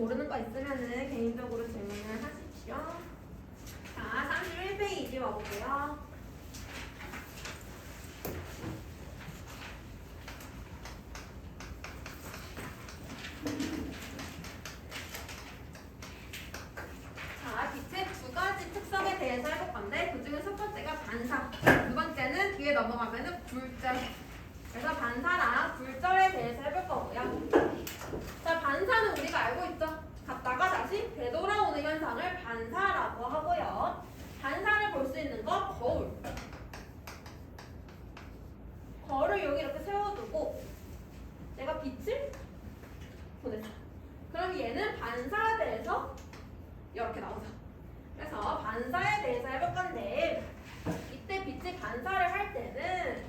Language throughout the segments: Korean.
모르는 거 있으면은 개인적으로 질문을 하십시오. 자, 31페이지 와볼게요. 자, 빛의 두 가지 특성에 대해서 해볼 건데 그 중에 첫 번째가 반사, 두 번째는 뒤에 넘어가면은 굴절. 그래서 반사랑 굴절에 대해서 해볼 거고요. 자, 반사는 우리가 알고 있죠. 갔다가 다시 되돌아오는 현상을 반사라고 하고요. 반사를 볼 수 있는 거 거울. 거울을 여기 이렇게 세워두고 내가 빛을 보냈어. 그럼 얘는 반사돼서 이렇게 나오죠. 그래서 반사에 대해서 해볼 건데 이때 빛이 반사를 할 때는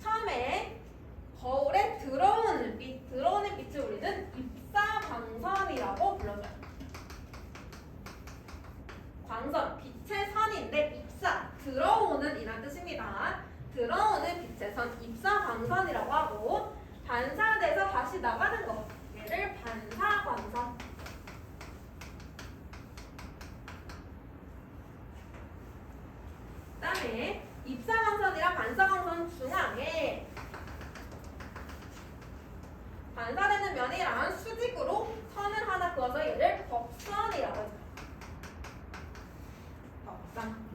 처음에 거울에 들어오는 빛을 우리는 입사광선이라고 불러줘요. 광선, 빛의 선인데 입사, 들어오는 이란 뜻입니다. 들어오는 빛의 선, 입사광선이라고 하고 반사돼서 다시 나가는 거, 얘를 반사광선. 그 다음에 입사광선이랑 반사광선 중앙에 반사되는 면이랑 수직으로 선을 하나 그어서 얘를 법선이라고 해요. 법선.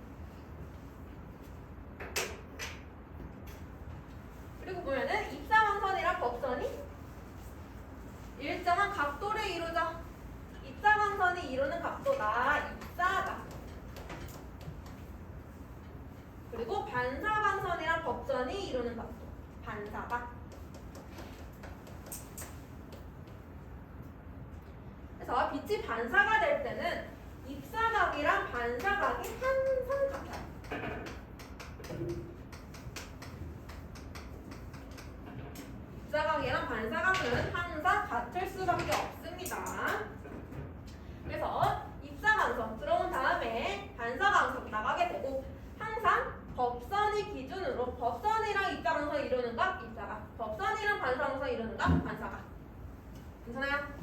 그리고 보면은 입사광선이랑 법선이 일정한 각도를 이루죠. 입사광선이 이루는 각도가 입사각. 그리고 반사광선이랑 법선이 이루는 각도, 반사각. 그래서 빛이 반사가 될 때는 입사각이랑 반사각이 항상 같아요. 입사각이랑 반사각은 항상 같을 수밖에 없습니다. 그래서 입사광선 들어온 다음에 반사광선 나가게 되고 항상 법선이 기준으로 법선이랑 입사광선 이루는 각 입사각, 법선이랑 반사광선 이루는 각 반사각. 괜찮아요?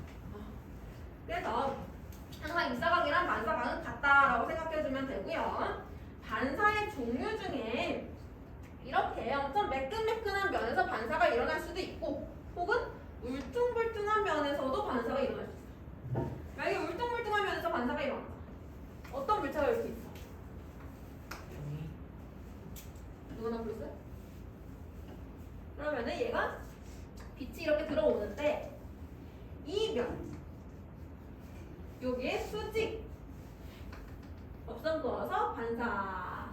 그래서 항상 입사각이랑 반사각은 같다라고 생각해주면 되고요. 반사의 종류 중에 이렇게 엄청 매끈매끈한 면에서 반사가 일어날 수도 있고 혹은 울퉁불퉁한 면에서도 반사가 일어날 수 있어요. 만약에 울퉁불퉁한 면에서 반사가 일어난다. 어떤 물체가 이렇게 있어? 누구나 볼 수? 그러면은 얘가 빛이 이렇게 들어오는데 이 면 여기에 수직 법선 그어서 반사.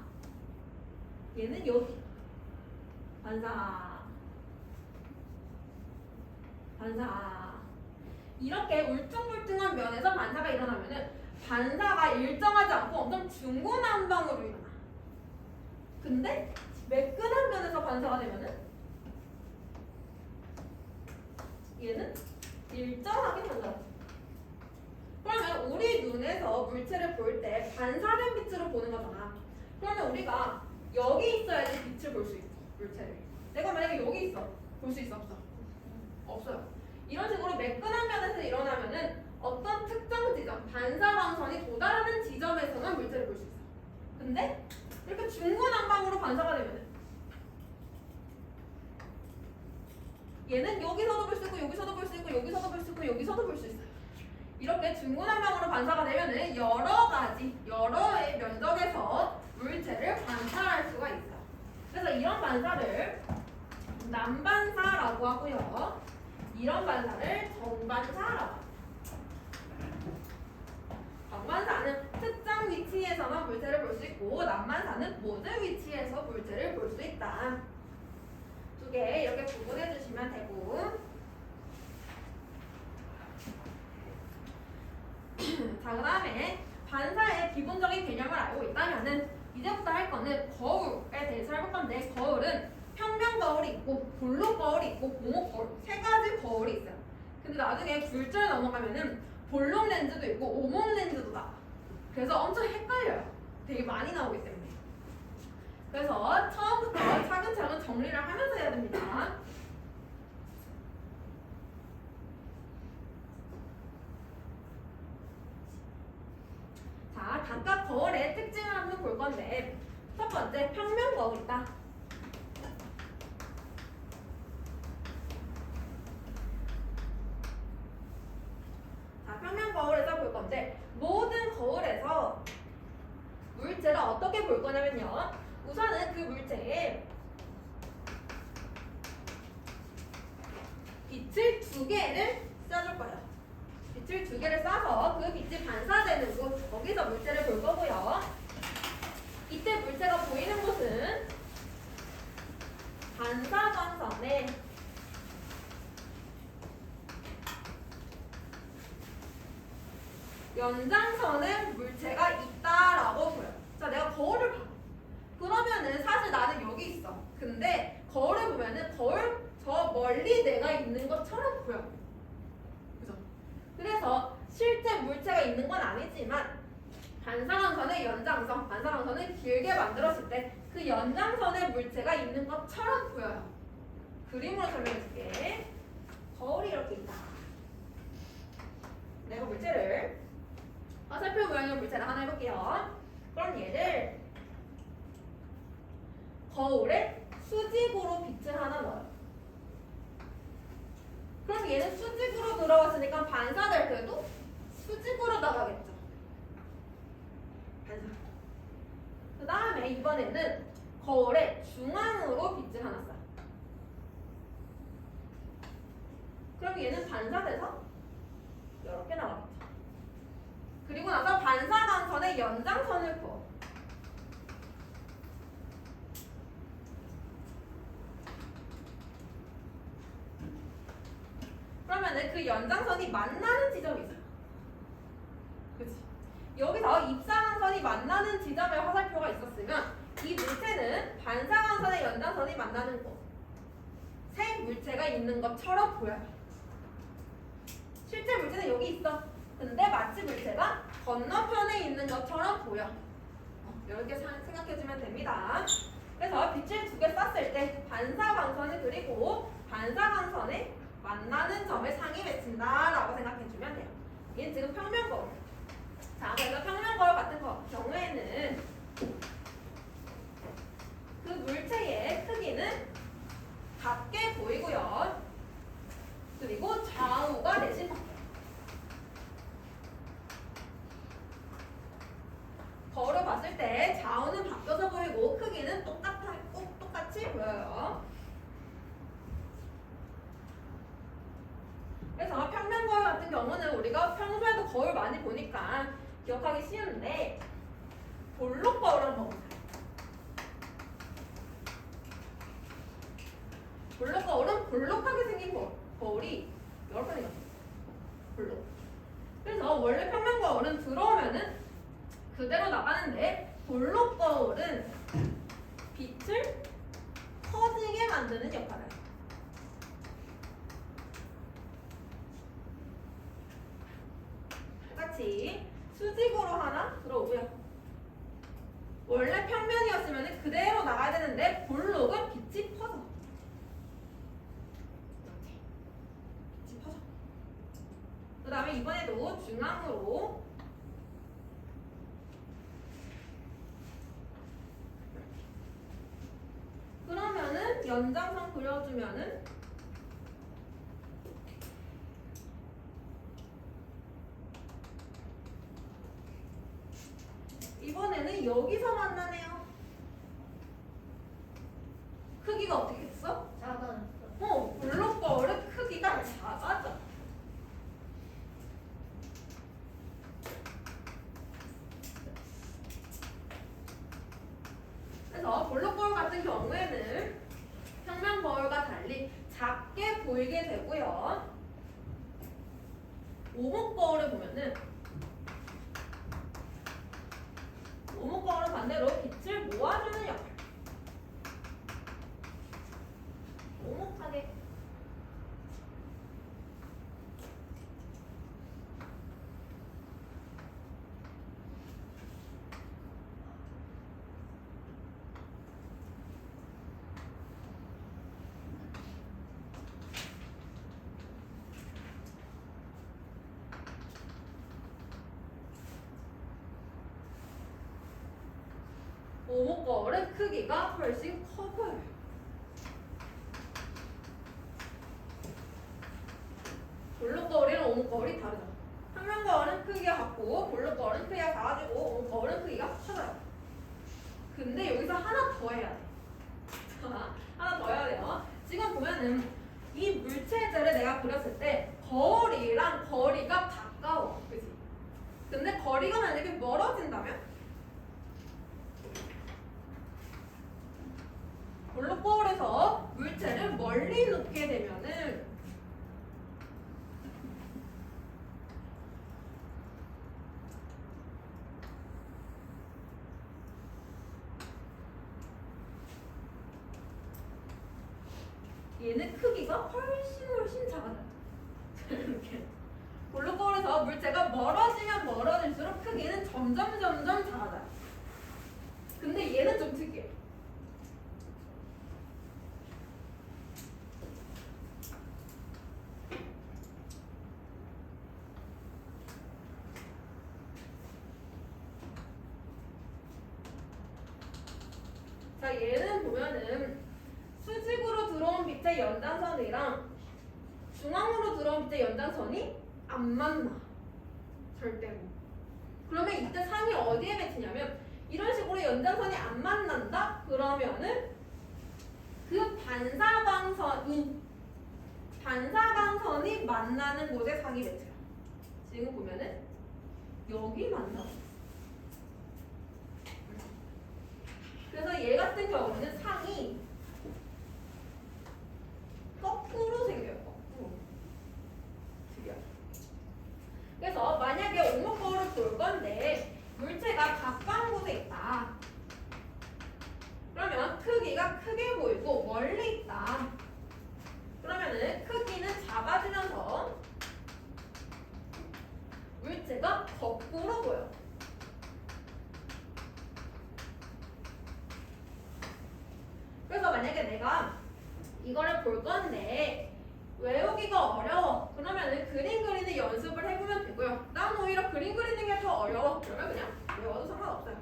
얘는 여기 반사. 반사. 이렇게 울퉁불퉁한 면에서 반사가 일어나면은 반사가 일정하지 않고 엄청 중구난방으로 일어나. 근데 매끈한 면에서 반사가 되면은 얘는 일정하게 반사가. 그러면 우리 눈에서 물체를 볼 때 반사된 빛으로 보는 거잖아. 그러면 우리가 여기 있어야지 빛을 볼 수 있어, 물체를. 내가 만약에 여기 있어, 볼 수 있어, 없어? 없어요. 이런 식으로 매끈한 면에서 일어나면은 어떤 특정 지점, 반사광선이 도달하는 지점에서만 물체를 볼 수 있어. 근데 이렇게 중구난방으로 반사가 되면은 얘는 여기서도 볼 수 있고 여기서도 볼 수 있고 여기서도 볼 수 있고 여기서도 볼 수 있어요. 이렇게 중구난방으로 반사가 되면은 여러의 면적에서 물체를 관찰할 수가 있어요. 그래서 이런 반사를 남반사라고 하고요. 이런 반사를 정반사라고 합니다. 정반사는 특정 위치에서만 물체를 볼 수 있고 남반사는 모든 위치에서 물체를 볼 수 있다. 두 개 이렇게 구분해 주시면 되고 자, 그 다음에 반사의 기본적인 개념을 알고 있다면은 이제부터 할 거는 거울에 대해서 해볼 건데 거울은 평면 거울이 있고 볼록 거울이 있고 고목 거울 세 가지 거울이 있어요. 근데 나중에 굴절 넘어가면은 볼록 렌즈도 있고 오목 렌즈도 나와. 그래서 엄청 헷갈려요. 되게 많이 나오기 때문에. 그래서 처음부터 차근차근 정리를 하면서 해야 됩니다. 거울의 특징을 한번 볼 건데 첫 번째 평면 거울이다. 자, 평면 거울에서 볼 건데 모든 거울에서 물체를 어떻게 볼 거냐면요. 우선은 그 물체에 빛을 두 개를 쏴줄 거예요. 빛을 두 개를 쏴서 그 빛이 반사되는 곳, 거기서 물체를 볼 거고요. 이때 물체가 보이는 곳은 반사광선에 연장선에 물체가 있다라고 보여요. 자, 내가 거울을 봐. 그러면은 사실 나는 여기 있어. 근데 거울을 보면은 거울 저 멀리 내가 있는 것처럼 보여. 그죠? 그래서 실제 물체가 있는 건 아니지만 반사광선의 연장선, 반사광선을 길게 만들었을 때 그 연장선에 물체가 있는 것처럼 보여요. 그림으로 설명해 줄게. 거울이 이렇게 있다. 내가 물체를 화살표 모양의 물체를 하나 해볼게요. 그럼 얘를 거울에 수직으로 빛을 하나 넣어요. 그럼 얘는 수직으로 들어왔으니까 반사될 때도 수직으로 나가겠죠. 반사. 그 다음에 이번에는 거울의 중앙으로 빛을 하나 쏴요. 그럼 얘는 반사돼서 이렇게 나가겠죠. 그리고 나서 반사광선의 연장선을 그어. 그러면은 그 연장선이 만나는 지점이 있어요. 그치? 여기서 입사광선이 만나는 지점에 화살표가 있었으면 이 물체는 반사광선의 연장선이 만나는 곳, 새 물체가 있는 것처럼 보여요. 실제 물체는 여기 있어. 근데 마치 물체가 건너편에 있는 것처럼 보여. 이렇게 생각해주면 됩니다. 그래서 빛을 두 개 쐈을 때 반사광선을 그리고 반사광선에 만나는 점을 상이 맺힌다라고 생각해주면 돼요. 얘는 지금 평면 거울. 자, 그래서 평면 거울 같은 경우에는 그 물체의 크기는 작게 보이고요. 그리고 좌우가 대신 바뀌어요. 거울을 봤을 때 좌우는 바뀌어서 보이고 크기는 똑같이 보여요. 그래서 평면 거울 같은 경우는 우리가 평소에도 거울 많이 보니까 기억하기 쉬운데 볼록 거울을 한번 보세요. 볼록 거울은 볼록하게 생긴 거울이 여러 번 생겼어요. 볼록. 그래서 원래 평면 거울은 들어오면은 그대로 나가는데 볼록 거울은 빛을 커지게 만드는 역할을 해요. 똑같이 수직으로 하나 들어오고요. 원래 평면이었으면 그대로 나가야 되는데 볼록은 빛이 퍼져. 이렇게 빛이 퍼져. 그 다음에 이번에도 중앙으로 그러면은 연장선 그려주면은 이번에는 여기서 만나네요. 크기가 어떻게 됐어? 작아졌어. 볼록 거울은 크기가 작아져. 그래서 볼록 거울 같은 경우에는 평면 거울과 달리 작게 보이게 되고요. 오목 거울을 보면은 오목 거울은 반대로 빛을 모아주는 역할. 오목하게. 오목 거울은 크기가 훨씬 커 보여요. 볼록 거울이랑 오목 거울이 다르죠. 평면 거울은 크기가 같고 볼록 거울은 크기가 작아지고 오목 거울은 크기가 커져요. 근데 여기서 하나 더 해야 돼. 하나 더 해야 돼요. 지금 보면은 이 물체들을 내가 그렸을 때 거울이랑 거리가 가까워. 그치? 근데 거리가 만약에 멀어진다면 볼록 거울에서 물체를 멀리 놓게 되면은 얘는 크기가 훨씬 작아져요. 이렇게 볼록 거울에서 물체가 멀어지면 멀어질수록 크기는 점점 작아져요. 근데 얘는 좀 특이해. 자, 얘는 보면은 수직으로 들어온 빛의 연장선이랑 중앙으로 들어온 빛의 연장선이 안 만나. 절대로. 그러면 이때 상이 어디에 맺히냐면 이런 식으로 연장선이 안 만난다? 그러면은 그 반사광선이 만나는 곳에 상이 맺혀요. 지금 보면은 여기 만나. 그래서 얘 같은 경우는 상이 거꾸로 생겨요. 거꾸로. 특이하죠. 그래서 만약에 오목 거울을 볼 건데 물체가 가까운 곳에 있다. 그러면 크기가 크게 보이고 멀리 있다. 그러면은 크기는 작아지면서 물체가 거꾸로 보여. 그래서 만약에 내가 이거를 볼 건데 외우기가 어려워. 그러면은 그림 그리는 연습을 해보면 되고요. 난 오히려 그림 그리는 게 더 어려워. 그러면 그냥 외워도 상관없어요.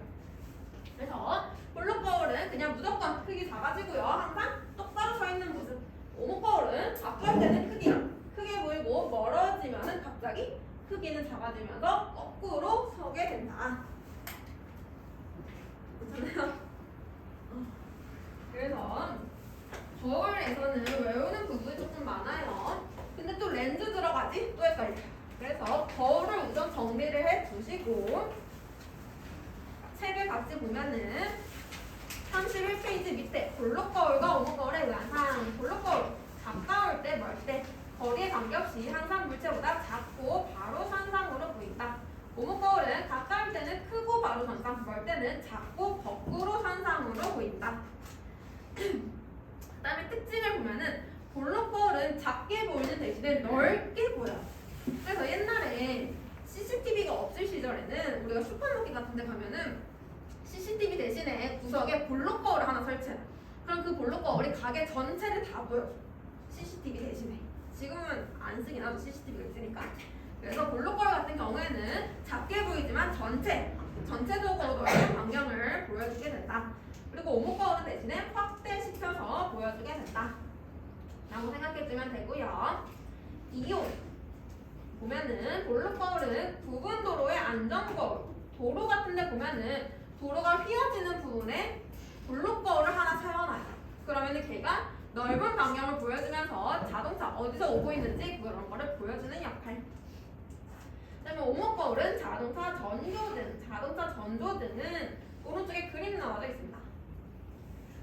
그래서 볼록 거울은 그냥 무조건 크기 작아지고요. 항상 똑바로 서 있는 모습. 오목 거울은 가까울 때는 크기가 크게 보이고 멀어지면은 갑자기 크기는 작아지면서 거꾸로 서게 된다. 괜찮아요? 그래서 거울에서는 외우는 부분이 조금 많아요. 근데 또 렌즈 들어가지? 또 헷갈려. 그래서 거울을 우선 정리를 해 두시고 책을 같이 보면은 31페이지 밑에 볼록 거울과 오목 거울의 의한 볼록 거울 가까울 때 멀 때 거리에 관계없이 항상 물체보다 작고 바로 선상으로 보인다. 오목 거울은 가까울 때는 크고 바로 선상, 멀 때는 작고 거꾸로 선상으로 보인다. 그다음에 특징을 보면은 볼록 거울은 작게 보이는 대신에 넓게 보여. 그래서 옛날에 CCTV가 없을 시절에는 우리가 슈퍼마켓 같은 데 가면은 CCTV 대신에 구석에 볼록 거울을 하나 설치해. 그럼 그 볼록 거울이 가게 전체를 다 보여줘. CCTV 대신에. 지금은 안 쓰긴 하죠. CCTV가 있으니까. 그래서 볼록 거울 같은 경우에는 작게 보이지만 전체적으로 넓은 광경을 보여주게 된다. 그리고 오목 거울은 대신에 확대시켜서 보여주게 된다. 라고 생각해주면 되고요. 이용 보면은 볼록 거울은 부분 도로의 안전 거울. 도로 같은 데 보면은 도로가 휘어지는 부분에 볼록 거울을 하나 세워놔요. 그러면은 걔가 넓은 방향을 보여주면서 자동차 어디서 오고 있는지 그런 거를 보여주는 역할. 그다음에 오목 거울은 자동차 전조등은 오른쪽에 그림 나와져 있습니다.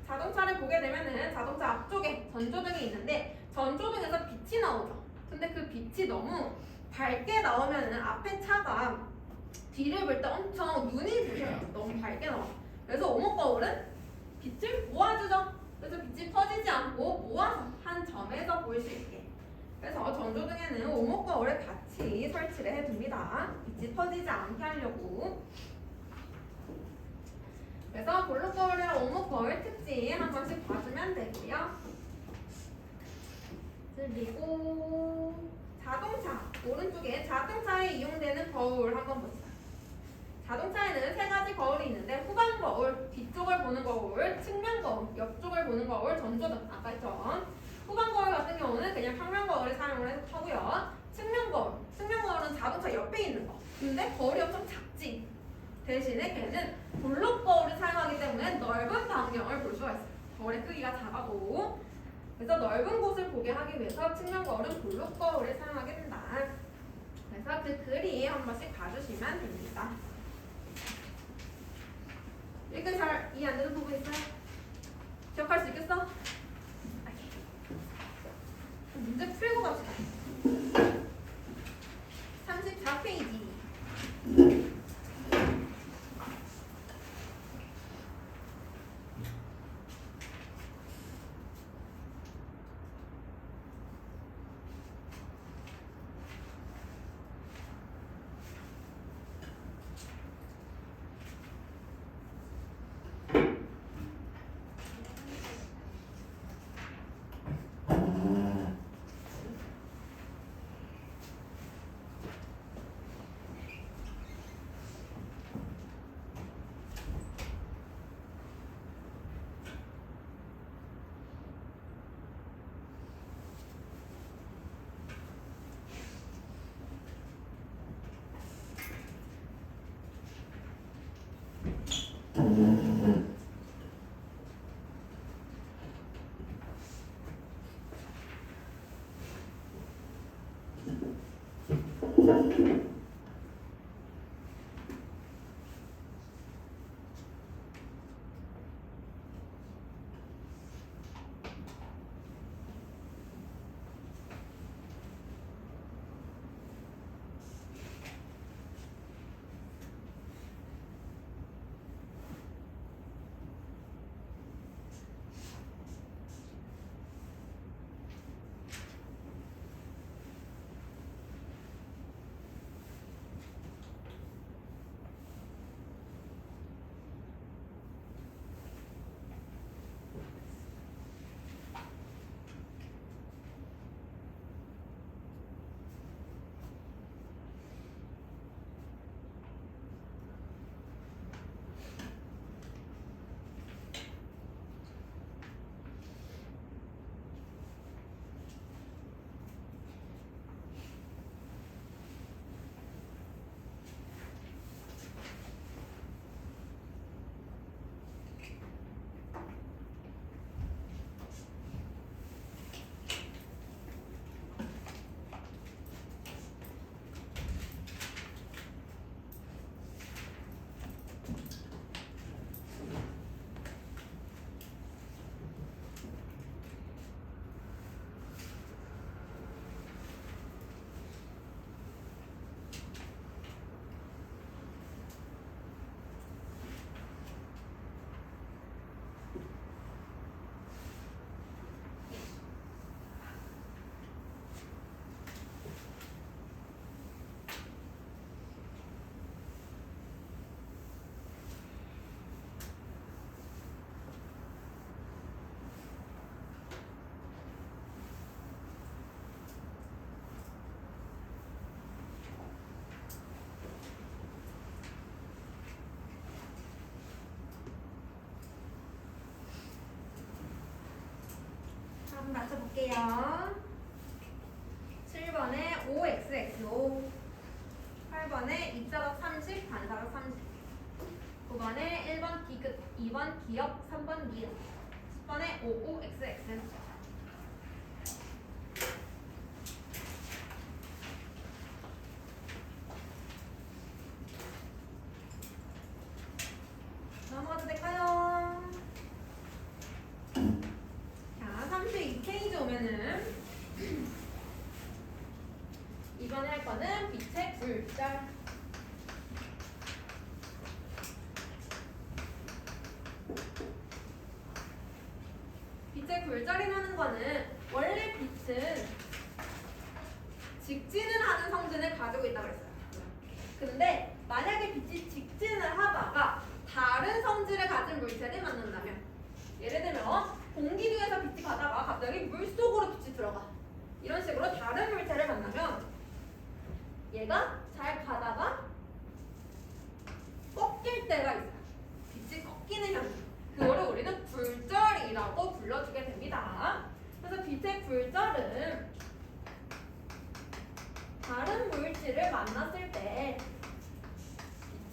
자동차를 보게 되면은 자동차 앞쪽에 전조등이 있는데 전조등에서 빛이 나오죠. 근데 그 빛이 너무 밝게 나오면은 앞에 차가 뒤를 볼 때 엄청 눈이 부셔요. 너무 밝게 나와. 그래서 오목 거울은 빛을 모아주죠. 그래서 빛이 퍼지지 않고 모아서 한 점에서 보일 수 있게. 그래서 전조등에는 오목 거울을 같이 설치를 해둡니다. 빛이 퍼지지 않게 하려고. 그래서 볼록 거울이랑 오목 거울 특징 한 번씩 봐주면 되고요. 그리고 자동차 오른쪽에 자동차에 이용되는 거울 한번 보세요. 자동차에는 세 가지 거울이 있는데 후방 거울, 뒤쪽을 보는 거울, 측면 거울, 옆쪽을 보는 거울, 전조등. 아까 했죠. 후방 거울 같은 경우는 그냥 평면 거울을 사용을 해서 하고요. 측면 거울은 자동차 옆에 있는 거. 근데 거울이 엄청 작지. 대신에 걔는 블록 거울을 사용하기 때문에 넓은 반경을 볼 수가 있어요. 거울의 크기가 작아도. 그래서 넓은 곳을 보게 하기 위해서 측면 거울은 블록 거울을 사용하게 된다. 그래서 그 그림 한 번씩 봐주시면 됩니다. 읽기 잘 이해 안 되는 부분 있어요? 기억할 수 있겠어? 문제 풀고 갑시다. 34페이지. 한번 맞춰볼게요. 7번에 5xx5, 8번에 입사각 30, 반사각 30, 9번에 1번 디귿, 2번 기역, 3번 니은, 10번에 55xx. 넘어가도 될까요? 자, 32페이지 오면은 이번에 할 거는 빛의 굴절. 빛의 굴절이라는 거는 원래 빛은 직진을 하는 성질을 가지고 있다고 했어요. 근데 만약에 빛이 직진을 하다가 다른 성질을 가진 물체를 만난다면, 예를 들면 공기 중에서 빛이 가다가 갑자기 물속으로 빛이 들어가, 이런 식으로 다른 물체를 만나면 얘가 잘 가다가 때가 있어요. 빛이 꺾이는 현상. 그거를 우리는 굴절이라고 불러주게 됩니다. 그래서 빛의 굴절은 다른 물질을 만났을 때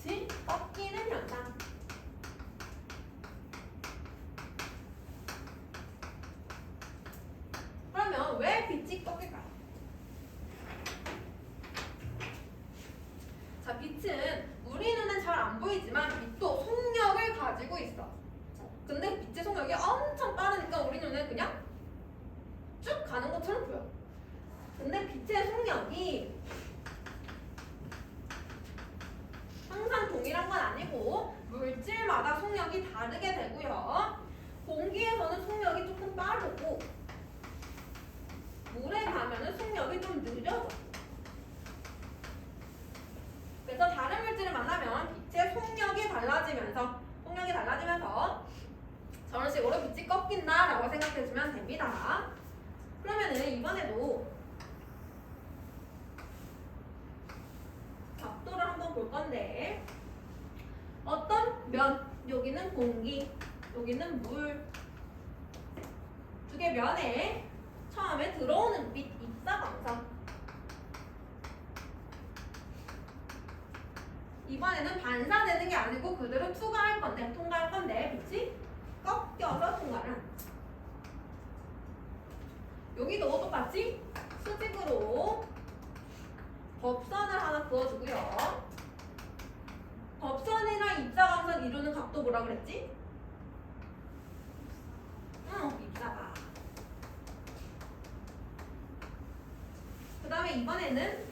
빛이 꺾이는 현상. 그러면 왜 빛이 꺾일까요? 자, 빛은 우리 눈엔 잘 안 보이지만 빛도 속력을 가지고 있어. 근데 빛의 속력이 엄청 빠르니까 우리 눈에 그냥 쭉 가는 것처럼 보여. 근데 빛의 속력이 항상 동일한 건 아니고 물질마다 속력이 다르게 되고요. 공기에서는 속력이 조금 빠르고 물에 가면은 속력이 좀 느려져. 그래서 다른 물질을 만나면 빛의 속력이 달라지면서 저런 식으로 빛이 꺾인다라고 생각해주면 됩니다. 그러면은 이번에도 각도를 한번 볼 건데 어떤 면, 여기는 공기, 여기는 물, 두 개 면에 처음에 들어오는 빛, 입사광선. 이번에는 반사되는 게 아니고 그대로 통과할 건데 빛이 꺾여서 통과를 한다. 여기도 똑같이 수직으로 법선을 하나 그어주고요. 법선이랑 입사광선 이루는 각도 뭐라 그랬지? 입사각. 그 다음에 이번에는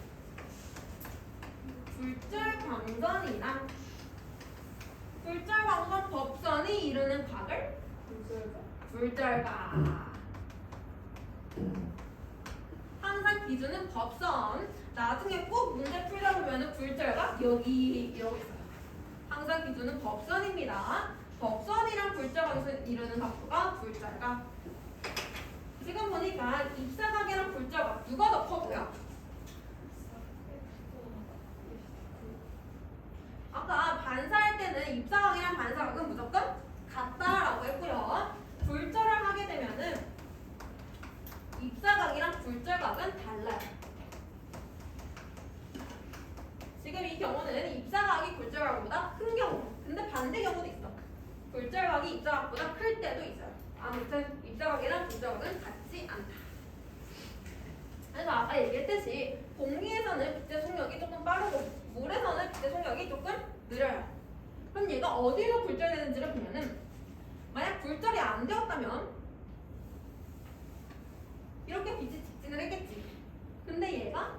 굴절광선이랑 굴절광선 법선이 이루는 각을 굴절각. 항상 기준은 법선. 나중에 꼭 문제 풀다 보면은 굴절각 여기 이러고 있어요. 항상 기준은 법선입니다. 법선이랑 굴절각을 이루는 각도가 굴절각. 지금 보니까 입사각이랑 굴절각 누가 더 커 보여? 아까 반사할 때는 입사각이랑 반사각은 무조건 같다라고 했고요. 굴절을 하게 되면은 입사각이랑 굴절각은 달라요. 지금 이 경우는 입사각이 굴절각보다 큰 경우. 근데 반대 경우도 있어. 굴절각이 입사각보다 클 때도 있어요. 아무튼 입사각이랑 굴절각은 같지 않다. 그래서 아까 얘기했듯이 공기에서는 빛의 속력이 조금 빠르고 물에서는 빛의 속력이 조금 느려요. 그럼 얘가 어디로 굴절되는지를 보면은 만약 굴절이 안 되었다면 이렇게 빛이 직진을 했겠지. 근데 얘가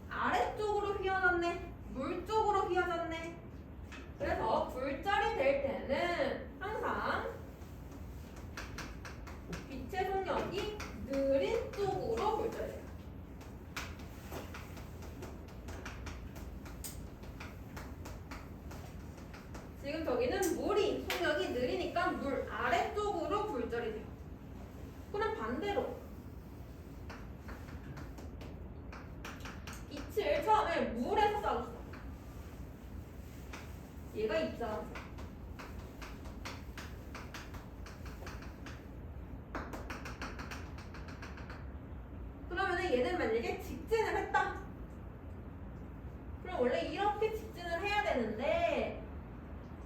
아래쪽으로 휘어졌네. 물 쪽으로 휘어졌네. 그래서 굴절이 될 때는 항상 빛의 속력이 느린 쪽으로 굴절돼요. 지금 저기는 물이 속력이 느리니까 물 아래쪽으로 굴절이 돼요. 그럼 반대로 빛을 처음에 물에서 쏴줬어. 얘가 입자광선. 그러면은 얘는 만약에 직진을 했다. 그럼 원래 이렇게 직진을 해야 되는데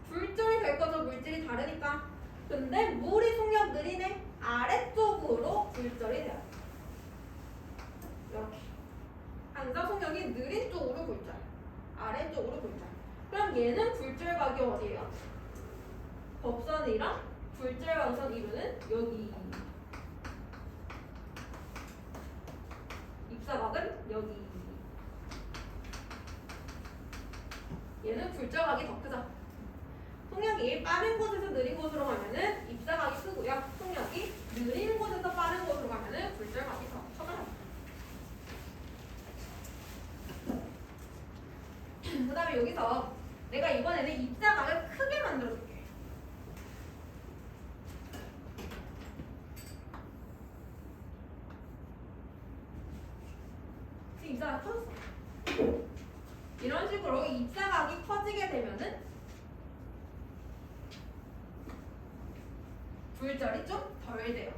굴절이 될 거죠. 물질이 다르니까. 근데 물이 속력 느리네. 아래쪽으로 굴절이 돼요. 이렇게. 항상 속력이 느린 쪽으로 굴절. 아래쪽으로 굴절. 그럼 얘는 굴절각이 어디예요? 법선이랑 굴절광선 이루는 여기. 입사각은 여기. 얘는 굴절각이 더 크죠. 속력이 빠른 곳에서 느린 곳으로 가면은 입사각이 크고요. 속력이 느린 곳에서 빠른 곳으로 가면은 굴절각이 더 커져요. 그 다음에 여기서 내가 이번에는 입사각을 크게 만들어줄게. 지금 입사각 커졌어. 이런 식으로 입사각이 커지게 되면은 굴절이 좀 덜 돼요.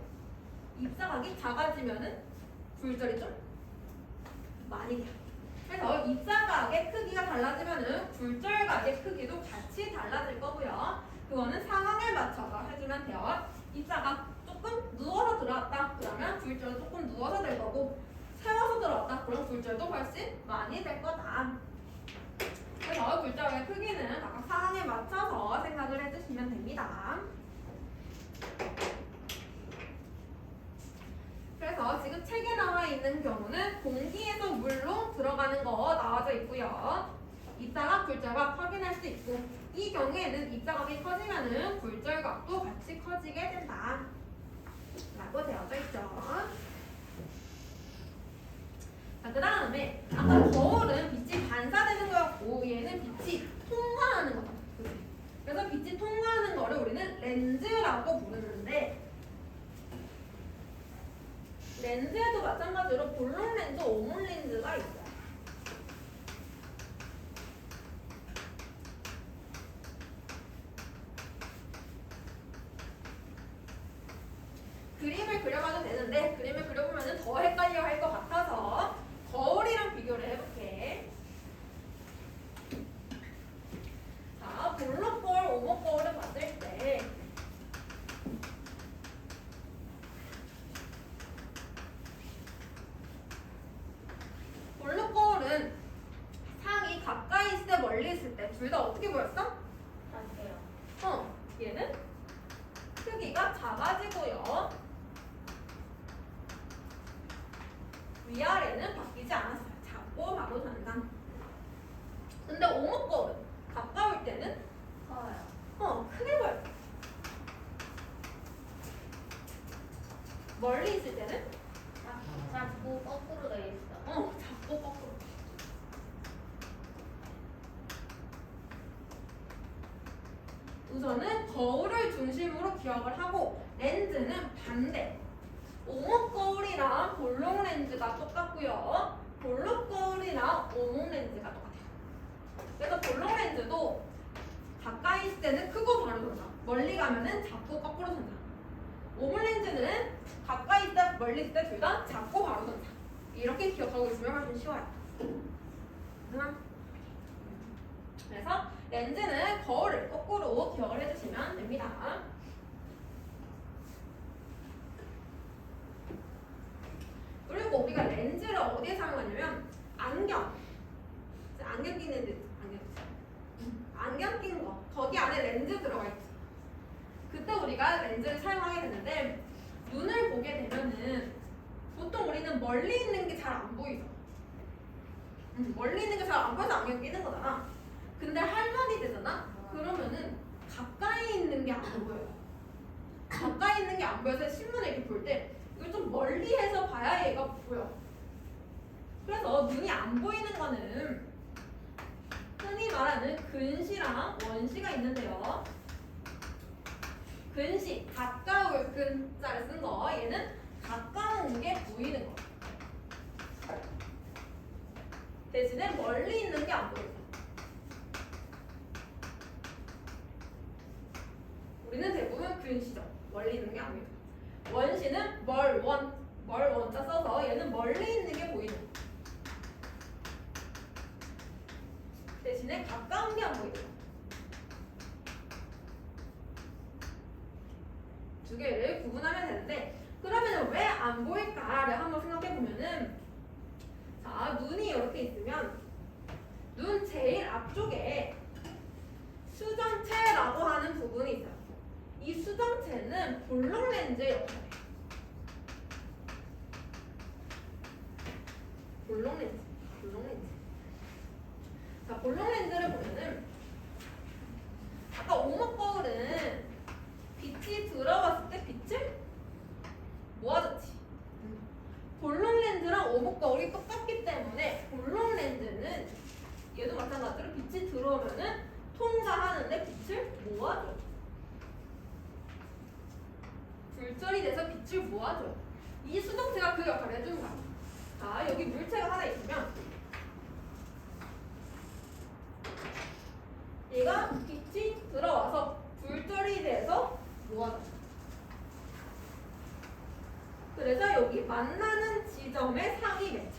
입사각이 작아지면은 굴절이 좀 많이 돼요. 그래서 입사각의 크기가 달라지면은 굴절각의 크기도 같이 달라질 거고요. 그거는 상황에 맞춰서 해주면 돼요. 입사각 조금 누워서 들어왔다 그러면 굴절은 조금 누워서 될 거고, 세워서 들어왔다 그럼 굴절도 훨씬 많이 될 거다. 그래서 굴절의 크기는 각각 상황에 맞춰서 생각을 해주시면 됩니다. 그래서 지금 책에 나와 있는 경우는 공기에서 물로 들어가는 거 나와져 있고요. 입사각, 굴절각 확인할 수 있고, 이 경우에는 입사각이 커지면은 굴절각도 같이 커지게 된다 라고 되어져 있죠. 자, 그 다음에 아까 거울은 빛이 반사되는 거였고, 얘는 빛이 통과하는 거다. 그래서 빛이 통과하는 거를 우리는 렌즈라고 부르는데, 렌즈에도 마찬가지로 볼록 렌즈, 오목 렌즈가 있어요. 그림을 그려봐도 되는데, 그림을 그려보면 더 헷갈려 할 것 같아서 거울이랑 비교를 해볼게. 자, 볼록 거울, 오목 거울을 봤을 때 볼록 거울은 상이 가까이 있을 때 멀리 있을 때 둘 다 어떻게 보였어? 같아요. 얘는 크기가 작아지고요. 위아래는 바뀌지 않았어요. 작고 바로 단상. 근데 오목 거울은 가까울 때는 커요. 크게 보여요. 멀리 있을 때는 작고 거꾸로 돼 있어. 작고 거꾸로. 우선은 거울을 중심으로 기억을 하고, 렌즈는 반대. 오목 거울이랑 볼록 렌즈가 똑같고요. 볼록 거울이랑 오목 렌즈가 똑같아요. 그래서 볼록 렌즈도 가까이 있을 때는 크고 바로 선다. 멀리 가면은 작고 거꾸로 선다. 오목 렌즈는 가까이 있을 때 멀리 있을 때 둘 다 작고 바로 선다. 이렇게 기억하고 있으면 훨씬 쉬워요. 그래서 렌즈는 거울을 거꾸로 기억을 해주시면 됩니다. 그리고 우리가 렌즈를 어디에 사용하냐면 안경 끼는 데 있죠. 안경 낀 거, 거기 안에 렌즈 들어가 있죠. 그때 우리가 렌즈를 사용하게 되는데, 눈을 보게 되면은 보통 우리는 멀리 있는 게 잘 안 보이죠. 멀리 있는 게 잘 안 보여서 안경 끼는 거잖아. 근데 할머니 되잖아? 그러면은 가까이 있는 게 안 보여요. 가까이 있는 게 안 보여서 신문을 이렇게 볼 때 이걸 좀 멀리해서 봐야 얘가 보여. 그래서 눈이 안 보이는 거는 흔히 말하는 근시랑 원시가 있는데요. 근시, 가까울 근자를 쓴 거, 얘는 가까운 게 보이는 거. 대신에 멀리 있는 게 안 보여요. 우리는 대부분 근시죠. 멀리 있는 게 안 보여요. 원시는 멀원자 써서 얘는 멀리 있는 게 보이는 거. 대신에 가까운 게 안 보이죠. 두 개를 구분하면 되는데, 그러면 왜 안 보일까를 한번 생각해 보면은, 자, 눈이 이렇게 있으면 눈 제일 앞쪽에 수정체라고 하는 부분이 있어요. 이 수정체는 볼록 렌즈의 역할이에요. 볼록 렌즈. 자, 볼록 렌즈를 보면은 아까 오목 거울은 빛이 들어왔을 때 빛을 모아줬지. 볼록 렌즈랑 오목 거울이 똑같기 때문에 볼록 렌즈는 얘도 마찬가지로 빛이 들어오면은 통과하는데 빛을 모아줘. 굴절이 돼서 빛을 모아줘. 이 수정체가 그 역할을 해주는 거야. 자, 여기 물체가 하나 있으면 얘가 빛이 들어와서 굴절이 돼서 모아줘. 만나는 지점에 상이 맺혀.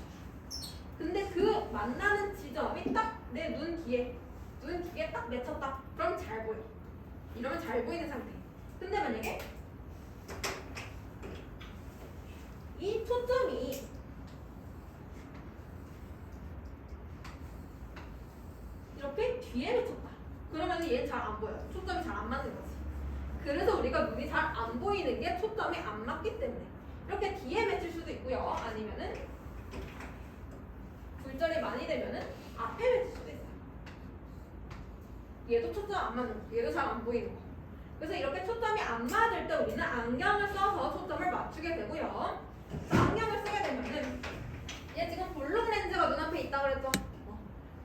근데 그 만나는 지점이 딱 내 눈 뒤에 딱 맺혔다. 그럼 잘 보여. 이러면 잘 보이는 상태. 근데 만약에 이 초점이 이렇게 뒤에 맺혔다. 그러면 얘는 잘 안 보여요. 초점이 잘 안 맞는 거지. 그래서 우리가 눈이 잘 안 보이는 게 초점이 안 맞기 때문에 이렇게 뒤에 맺힐 수도 있고요. 아니면은 굴절이 많이 되면은 앞에 맺힐 수도 있어요. 얘도 초점 안 맞는 거. 얘도 잘 안 보이는 거. 그래서 이렇게 초점이 안 맞을 때 우리는 안경을 써서 초점을 맞추게 되고요. 안경을 쓰게 되면은 얘 지금 볼록 렌즈가 눈앞에 있다 그랬죠?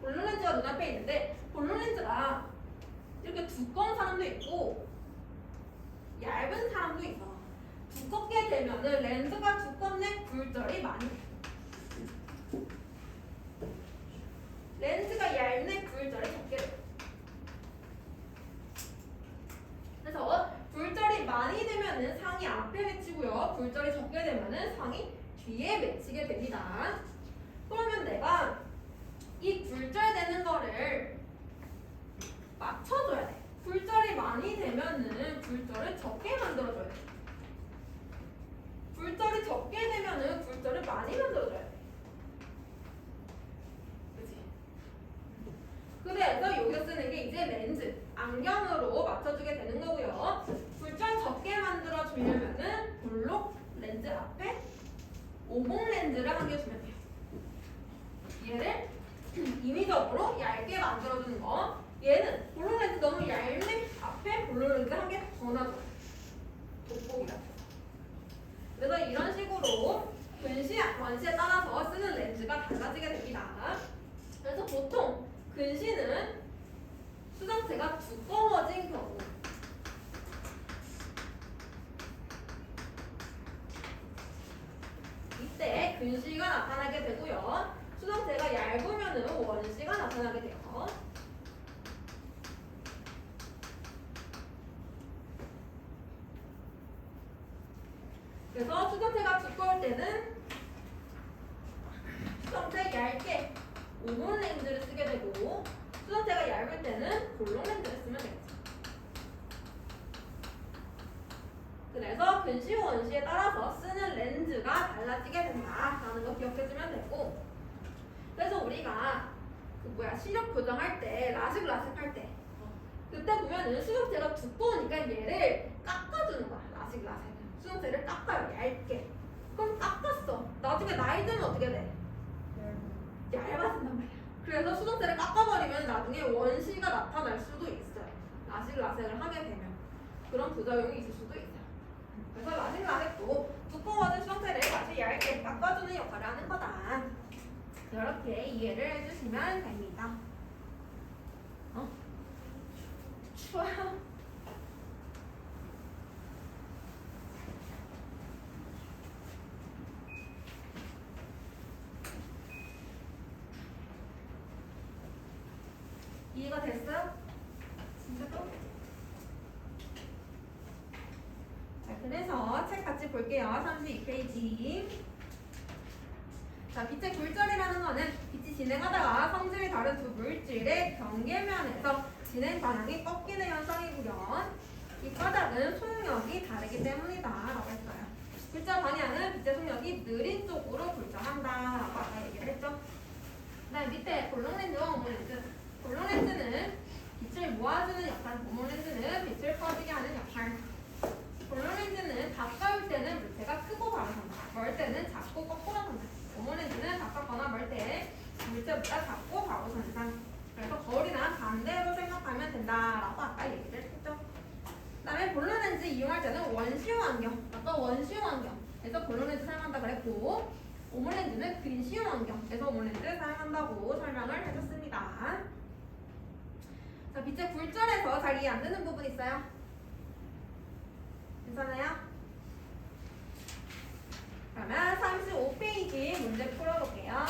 볼록 렌즈가 눈앞에 있는데 볼록 렌즈가 이렇게 두꺼운 사람도 있고 얇은 사람도 있어. 두껍게 되면은 렌즈가 두껍네 굴절이 많이 돼. 렌즈가 얇네 굴절이 적게 돼. 그래서 굴절이 많이 되면은 상이 앞에 맺히고요. 굴절이 적게 되면은 상이 뒤에 맺히게 됩니다. 그러면 내가 이 굴절되는 거를 맞춰줘야 돼. 굴절이 많이 되면은 굴절을 적게 만들어줘야 돼. 굴절이 적게 되면은 굴절을 많이 만들어줘야 돼. 그치? 그래서 여기서 쓰는 게 이제 렌즈, 안경으로 맞춰주게 되는 거고요. 굴절 적게 만들어주려면은 볼록 렌즈 앞에 오목 렌즈를 한 개 주면 돼요. 얘를 임의적으로 얇게 만들어주는 거. 얘는 볼록 렌즈 너무 얇네. 앞에 볼록 렌즈 한 개 더 놔줘요. 돋보기 같은 거. 그래서 이런 식으로 근시, 원시에 따라서 쓰는 렌즈가 달라지게 됩니다. 그래서 보통 근시는 수정체가 두꺼워진 경우, 이때 근시가 나타나게 되고요. 수정체가 얇으면 원시가 나타나게 돼요. 그래서 수정체가 두꺼울 때는 수정체 얇게 오목 렌즈를 쓰게 되고, 수정체가 얇을 때는 볼록 렌즈를 쓰면 되겠죠. 그래서 근시, 원시에 따라서 쓰는 렌즈가 달라지게 된다라는 거 기억해주면 되고, 그래서 우리가 시력 교정할 때, 라식 할 때, 그때 보면은 수정체가 두꺼우니까 얘를 깎아주는 거야. 라식. 수정체를 깎아요. 얇게. 그럼 깎았어. 나중에 나이 들면 어떻게 돼? 얇아진단 말이야. 그래서 수정체를 깎아버리면 나중에 원시가 나타날 수도 있어요. 라식을 하게 되면 그런 부작용이 있을 수도 있어요. 그래서 라식도 두꺼워진 수정체를 다시 얇게 깎아주는 역할을 하는 거다. 이렇게 이해를 해주시면 됩니다. 추워요. 이해가 됐어요? 진짜로? 자, 그래서 책 같이 볼게요. 32페이지. 자, 빛의 굴절이라는 거는 빛이 진행하다가 성질이 다른 두 물질의 경계면에서 진행 방향이 꺾이는 현상이고요. 이 바닥은 속력이 다르기 때문이다 라고 했어요. 굴절 방향은 빛의 속력이 느린 쪽으로 굴절한다 라고 아까 얘기를 했죠. 그 다음에 밑에 볼록 렌즈와 오목 렌즈. 볼록 렌즈는 빛을 모아주는 역할, 오목 렌즈는 빛을 퍼지게 하는 역할. 볼록 렌즈는 가까울 때는 물체가 크고 바로 산다. 멀 때는 작고 거꾸로 산다. 오목 렌즈는 가깝거나 멀 때 물체보다 작고 바로 산다. 그래서 거울이나 반대로 생각하면 된다라고 아까 얘기를 했죠. 그 다음에 볼록 렌즈 이용할 때는 원시용 안경. 아까 원시용 안경에서 볼록 렌즈 사용한다 그랬고, 오목 렌즈는 근시용 안경에서 오목 렌즈 사용한다고 설명을 해줬습니다. 자, 빛의 굴절에서 잘 이해 안 되는 부분 있어요? 괜찮아요? 그러면 35페이지 문제 풀어볼게요.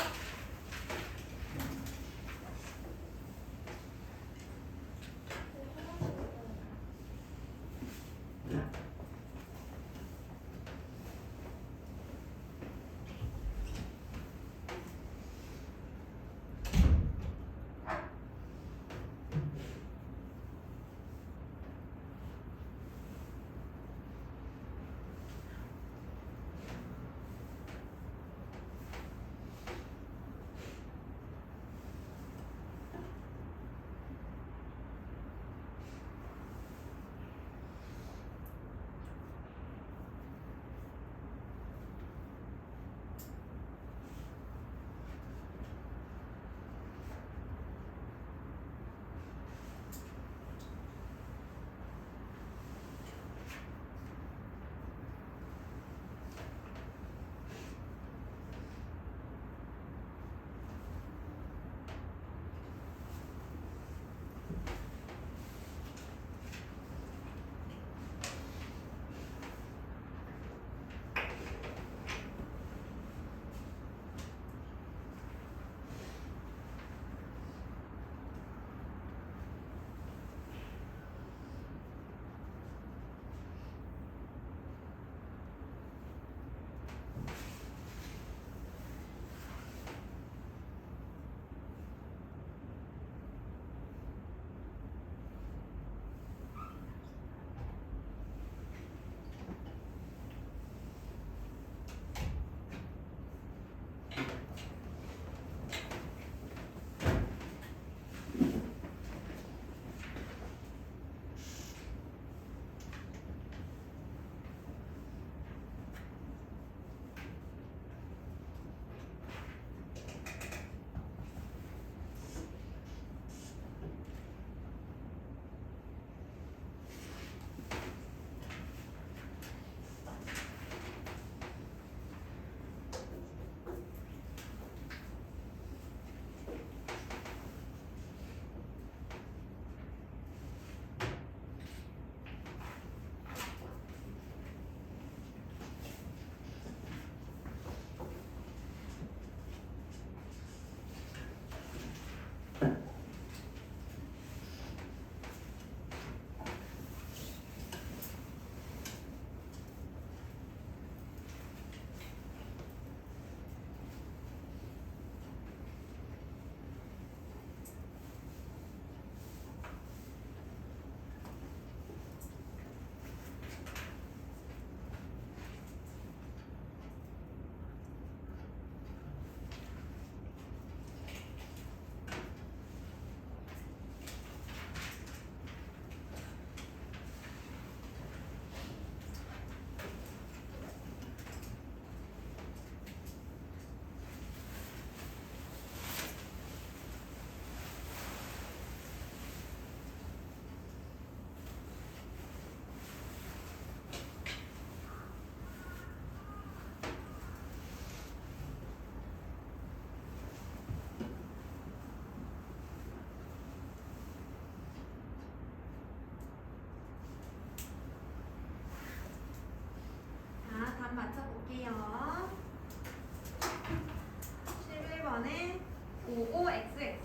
55XX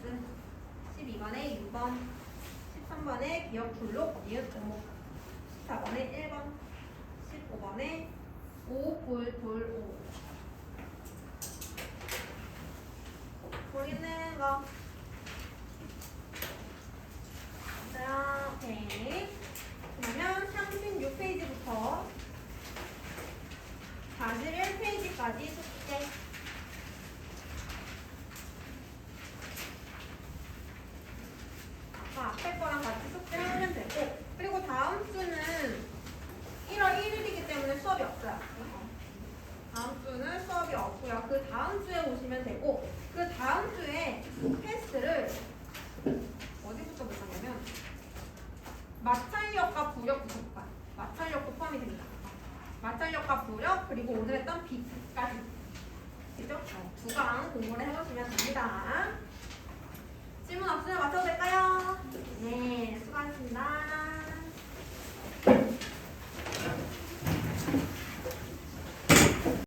12번에 6번 13번에 기억 블록 이웃 제목 14번에 1번 15번에 5불불5 보이는 거 자, 오케이. 그러면 36페이지부터 41페이지까지 숙제. 아까 앞에 거랑 같이 숙제하면 되고, 그리고 다음 주는 1월 1일이기 때문에 수업이 없어요. 다음 주는 수업이 없고요. 그 다음 주에 오시면 되고, 그 다음 주에 테스트를 어디부터 볼 거냐면 마찰력과 부력부터 볼 거야. 마찰력도 포함이 됩니다. 마찰력과 부력 그리고 오늘 했던 비트까지. 그죠? 두 강 공부를 해보시면 됩니다.